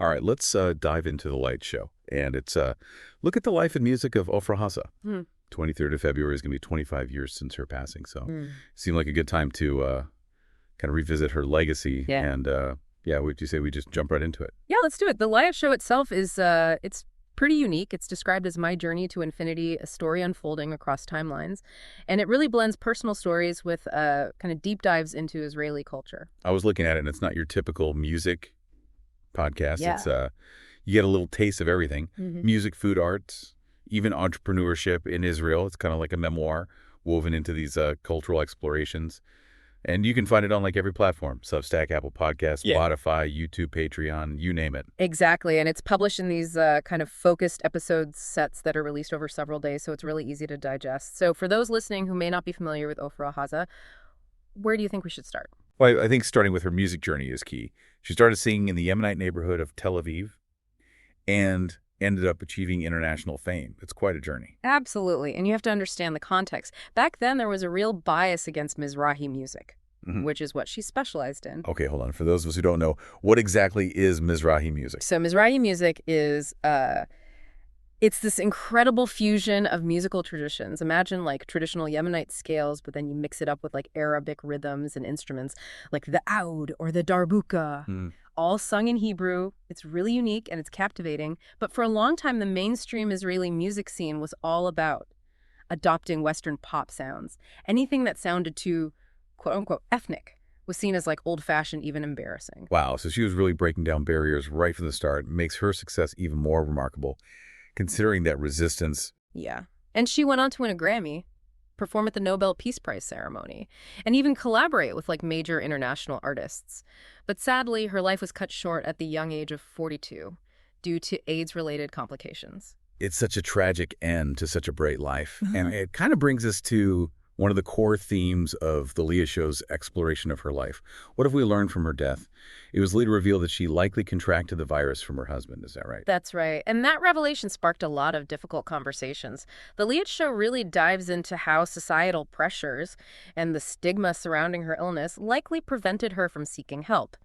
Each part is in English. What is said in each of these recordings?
All right, let's dive into the light show. And it's look at the life and music of Ofra Haza. 23rd of February is going to be 25 years since her passing. So it seemed like a good time to kind of revisit her legacy. Yeah. And yeah, would you say we just jump right into it? Yeah, let's do it. The light show itself is it's pretty unique. It's described as my journey to infinity, a story unfolding across timelines. And it really blends personal stories with kind of deep dives into Israeli culture. I was looking at it, and it's not your typical music podcast. Yeah. It's you get a little taste of everything. Music, food, arts, even entrepreneurship in Israel. It's kind of like a memoir woven into these cultural explorations. And you can find it on like every platform: Substack, Apple Podcasts, Spotify, YouTube, Patreon, you name it. Exactly. And it's published in these kind of focused episode sets that are released over several days, so it's really easy to digest. So for those listening who may not be familiar with Ofra Haza, where do you think we should start? Well, I think starting with her music journey is key. She started singing in the Yemenite neighborhood of Tel Aviv and ended up achieving international fame. It's quite a journey. Absolutely. And you have to understand the context. Back then, there was a real bias against Mizrahi music, which is what she specialized in. Okay, hold on. For those of us who don't know, what exactly is Mizrahi music? So Mizrahi music is it's this incredible fusion of musical traditions. Imagine like traditional Yemenite scales, but then you mix it up with like Arabic rhythms and instruments like the oud or the darbuka, all sung in Hebrew. It's really unique and it's captivating. But for a long time, the mainstream Israeli music scene was all about adopting Western pop sounds. Anything that sounded too, quote unquote, ethnic was seen as like old-fashioned, even embarrassing. Wow, so she was really breaking down barriers right from the start. Makes her success even more remarkable, considering that resistance. Yeah. And she went on to win a Grammy, perform at the Nobel Peace Prize ceremony, and even collaborate with like major international artists. But sadly, her life was cut short at the young age of 42 due to AIDS-related complications. It's such a tragic end to such a bright life. And it kind of brings us to one of the core themes of the Leah Show's exploration of her life. What have we learned from her death? It was later revealed that she likely contracted the virus from her husband. Is that right? That's right. And that revelation sparked a lot of difficult conversations. The Leah Show really dives into how societal pressures and the stigma surrounding her illness likely prevented her from seeking help.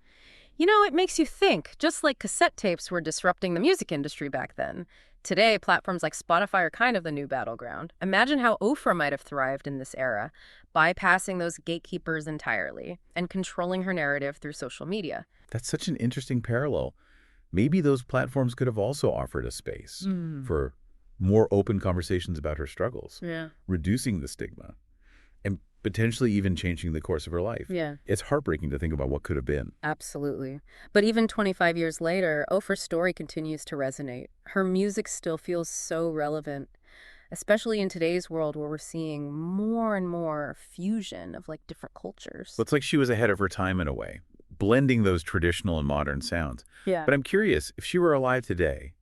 You know, it makes you think, just like cassette tapes were disrupting the music industry back then. Today, platforms like Spotify are kind of the new battleground. Imagine how Ofra might have thrived in this era, bypassing those gatekeepers entirely and controlling her narrative through social media. That's such an interesting parallel. Maybe those platforms could have also offered a space for more open conversations about her struggles, reducing the stigma, and potentially even changing the course of her life. Yeah. It's heartbreaking to think about what could have been. Absolutely. But even 25 years later, Ofra's story continues to resonate. Her music still feels so relevant, especially in today's world where we're seeing more and more fusion of like different cultures. It's like she was ahead of her time in a way, blending those traditional and modern sounds. Yeah. But I'm curious, if she were alive today,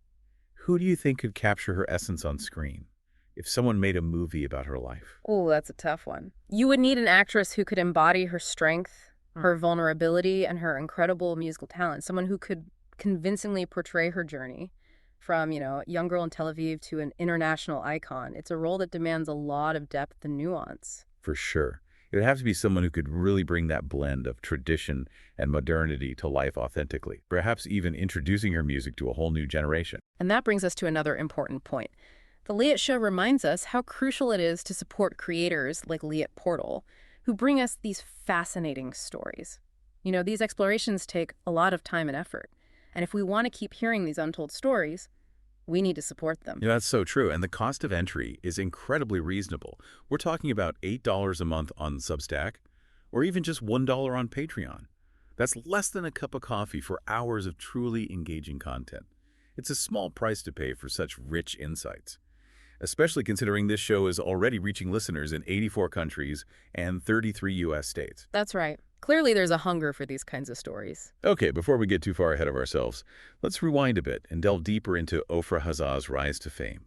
who do you think could capture her essence on screen? If someone made a movie about her life? Oh, that's a tough one. You would need an actress who could embody her strength, her vulnerability, and her incredible musical talent. Someone who could convincingly portray her journey from, you know, a young girl in Tel Aviv to an international icon. It's a role that demands a lot of depth and nuance. For sure. It would have to be someone who could really bring that blend of tradition and modernity to life authentically, perhaps even introducing her music to a whole new generation. And that brings us to another important point. The Leah Show reminds us how crucial it is to support creators like Leah Portal, who bring us these fascinating stories. You know, these explorations take a lot of time and effort. And if we want to keep hearing these untold stories, we need to support them. Yeah, that's so true. And the cost of entry is incredibly reasonable. We're talking about $8 a month on Substack, or even just $1 on Patreon. That's less than a cup of coffee for hours of truly engaging content. It's a small price to pay for such rich insights, especially considering this show is already reaching listeners in 84 countries and 33 U.S. states. That's right. Clearly, there's a hunger for these kinds of stories. Okay, before we get too far ahead of ourselves, let's rewind a bit and delve deeper into Ofra Haza's rise to fame.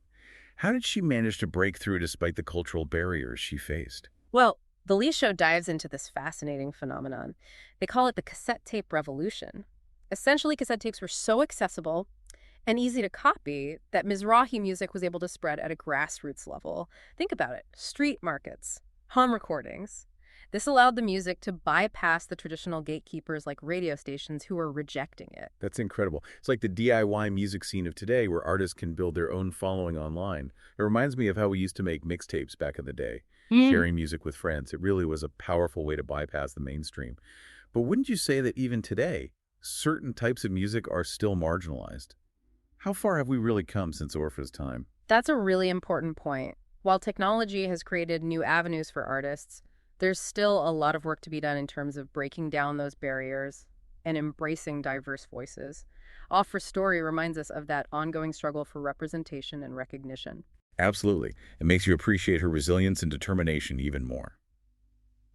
How did she manage to break through despite the cultural barriers she faced? Well, the Leah Show dives into this fascinating phenomenon. They call it the cassette tape revolution. Essentially, cassette tapes were so accessible and easy to copy that Mizrahi music was able to spread at a grassroots level. Think about it. Street markets, home recordings. This allowed the music to bypass the traditional gatekeepers like radio stations who were rejecting it. That's incredible. It's like the DIY music scene of today where artists can build their own following online. It reminds me of how we used to make mixtapes back in the day, sharing music with friends. It really was a powerful way to bypass the mainstream. But wouldn't you say that even today, certain types of music are still marginalized? How far have we really come since Orpha's time? That's a really important point. While technology has created new avenues for artists, there's still a lot of work to be done in terms of breaking down those barriers and embracing diverse voices. Offer's story reminds us of that ongoing struggle for representation and recognition. Absolutely. It makes you appreciate her resilience and determination even more.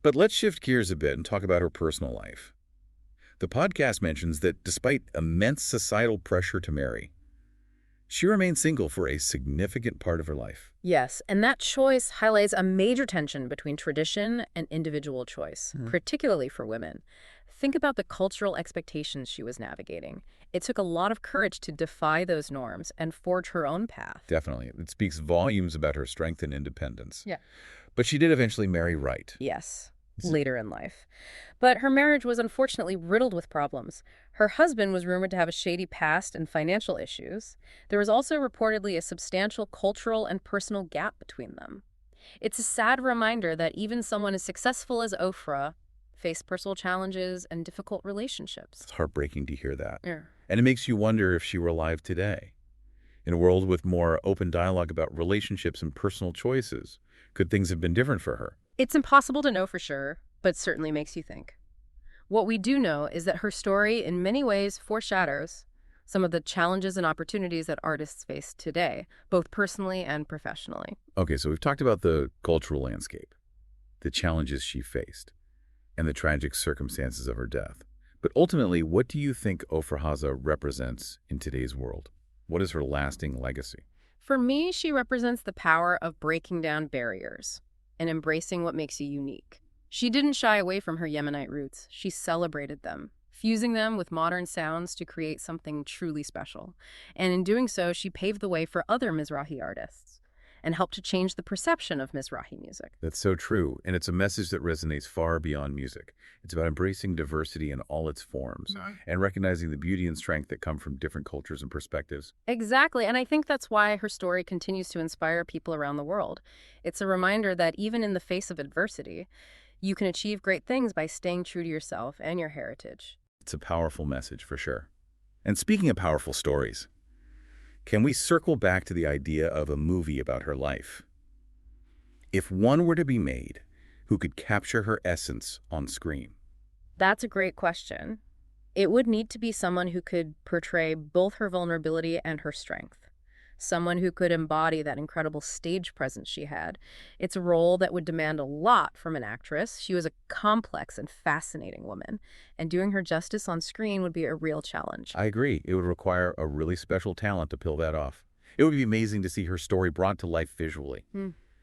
But let's shift gears a bit and talk about her personal life. The podcast mentions that despite immense societal pressure to marry, she remained single for a significant part of her life. Yes, and that choice highlights a major tension between tradition and individual choice, particularly for women. Think about the cultural expectations she was navigating. It took a lot of courage to defy those norms and forge her own path. Definitely. It speaks volumes about her strength and independence. Yeah. But she did eventually marry right. Yes, later in life. But her marriage was unfortunately riddled with problems. Her husband was rumored to have a shady past and financial issues. There was also reportedly a substantial cultural and personal gap between them. It's a sad reminder that even someone as successful as Ofra faced personal challenges and difficult relationships. It's heartbreaking to hear that. Yeah. And it makes you wonder if she were alive today. In a world with more open dialogue about relationships and personal choices, could things have been different for her? It's impossible to know for sure, but certainly makes you think. What we do know is that her story in many ways foreshadows some of the challenges and opportunities that artists face today, both personally and professionally. Okay, so we've talked about the cultural landscape, the challenges she faced, and the tragic circumstances of her death. But ultimately, what do you think Ofra Haza represents in today's world? What is her lasting legacy? For me, she represents the power of breaking down barriers and embracing what makes you unique. She didn't shy away from her Yemenite roots. She celebrated them, fusing them with modern sounds to create something truly special. And in doing so, she paved the way for other Mizrahi artists and helped to change the perception of Mizrahi music. That's so true, and it's a message that resonates far beyond music. It's about embracing diversity in all its forms and recognizing the beauty and strength that come from different cultures and perspectives. Exactly, and I think that's why her story continues to inspire people around the world. It's a reminder that even in the face of adversity, you can achieve great things by staying true to yourself and your heritage. It's a powerful message for sure. And speaking of powerful stories, can we circle back to the idea of a movie about her life? If one were to be made, who could capture her essence on screen? That's a great question. It would need to be someone who could portray both her vulnerability and her strength. Someone who could embody that incredible stage presence she had. It's a role that would demand a lot from an actress. She was a complex and fascinating woman, and doing her justice on screen would be a real challenge. I agree. It would require a really special talent to pull that off. It would be amazing to see her story brought to life visually,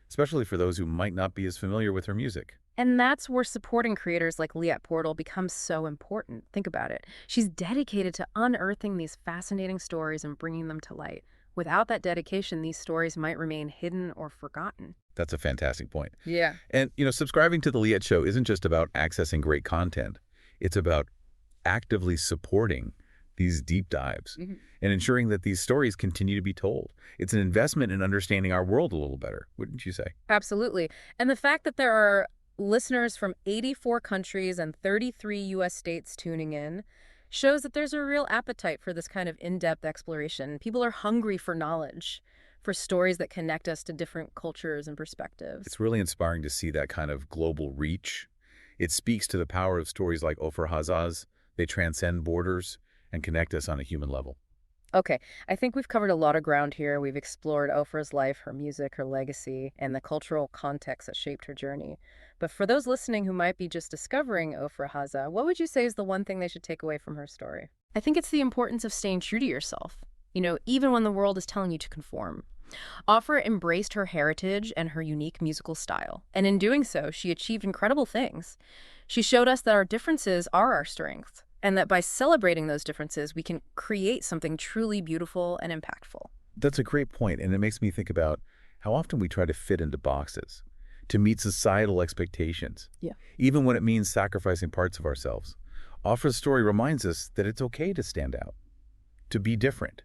especially for those who might not be as familiar with her music. And that's where supporting creators like Liat Portal becomes so important. Think about it. She's dedicated to unearthing these fascinating stories and bringing them to light. Without that dedication, these stories might remain hidden or forgotten. That's a fantastic point. Yeah. And, subscribing to The Liat Show isn't just about accessing great content. It's about actively supporting these deep dives and ensuring that these stories continue to be told. It's an investment in understanding our world a little better, wouldn't you say? Absolutely. And the fact that there are listeners from 84 countries and 33 U.S. states tuning in shows that there's a real appetite for this kind of in-depth exploration. People are hungry for knowledge, for stories that connect us to different cultures and perspectives. It's really inspiring to see that kind of global reach. It speaks to the power of stories like Ofra Haza's. They transcend borders and connect us on a human level. Okay, I think we've covered a lot of ground here. We've explored Ofra's life, her music, her legacy, and the cultural context that shaped her journey. But for those listening who might be just discovering Ofra Haza, what would you say is the one thing they should take away from her story? I think it's the importance of staying true to yourself, even when the world is telling you to conform. Ofra embraced her heritage and her unique musical style, and in doing so, she achieved incredible things. She showed us that our differences are our strengths, and that by celebrating those differences, we can create something truly beautiful and impactful. That's a great point, and it makes me think about how often we try to fit into boxes. to meet societal expectations, Yeah. even when it means sacrificing parts of ourselves. Ofra's story reminds us that it's okay to stand out, to be different,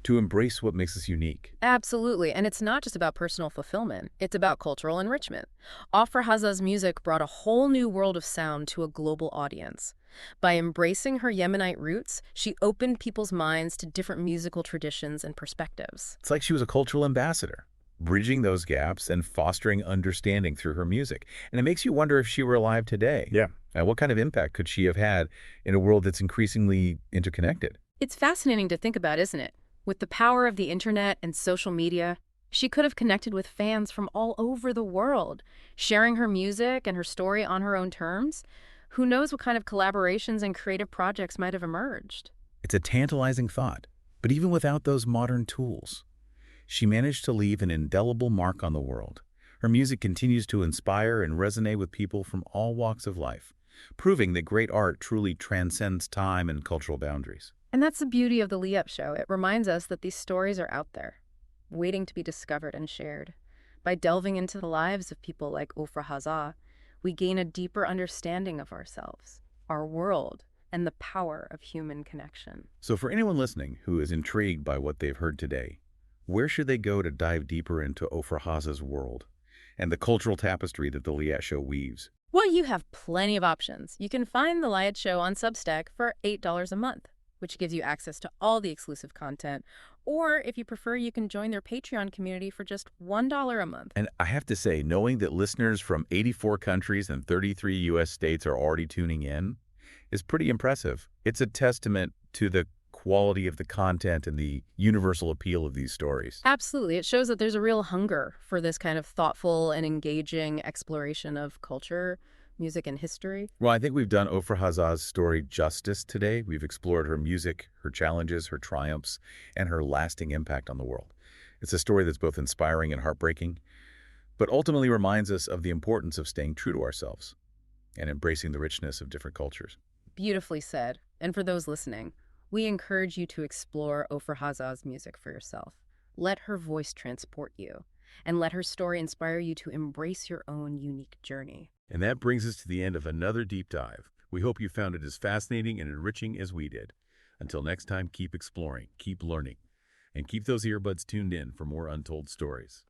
to embrace what makes us unique. Absolutely. And it's not just about personal fulfillment, it's about cultural enrichment. Afra Haza's music brought a whole new world of sound to a global audience. By embracing her Yemenite roots, she opened people's minds to different musical traditions and perspectives. It's like she was a cultural ambassador, bridging those gaps and fostering understanding through her music. And it makes you wonder if she were alive today. Yeah. What kind of impact could she have had in a world that's increasingly interconnected? It's fascinating to think about, isn't it? With the power of the internet and social media, she could have connected with fans from all over the world, sharing her music and her story on her own terms. Who knows what kind of collaborations and creative projects might have emerged? It's a tantalizing thought. But even without those modern tools, she managed to leave an indelible mark on the world. Her music continues to inspire and resonate with people from all walks of life, proving that great art truly transcends time and cultural boundaries. And that's the beauty of the Liep Show. It reminds us that these stories are out there, waiting to be discovered and shared. By delving into the lives of people like Ofra Haza, we gain a deeper understanding of ourselves, our world, and the power of human connection. So for anyone listening who is intrigued by what they've heard today, where should they go to dive deeper into Ofra Haza's world and the cultural tapestry that the Liat Show weaves? Well, you have plenty of options. You can find the Liep Show on Substack for $8 a month, which gives you access to all the exclusive content. Or if you prefer, you can join their Patreon community for just $1 a month. And I have to say, knowing that listeners from 84 countries and 33 U.S. states are already tuning in is pretty impressive. It's a testament to the quality of the content and the universal appeal of these stories. Absolutely. It shows that there's a real hunger for this kind of thoughtful and engaging exploration of culture, music, and history. Well, I think we've done Ofra Haza's story justice today. We've explored her music, her challenges, her triumphs, and her lasting impact on the world. It's a story that's both inspiring and heartbreaking, but ultimately reminds us of the importance of staying true to ourselves and embracing the richness of different cultures. Beautifully said. And for those listening, we encourage you to explore Ofra Haza's music for yourself. Let her voice transport you, and let her story inspire you to embrace your own unique journey. And that brings us to the end of another deep dive. We hope you found it as fascinating and enriching as we did. Until next time, keep exploring, keep learning, and keep those earbuds tuned in for more untold stories.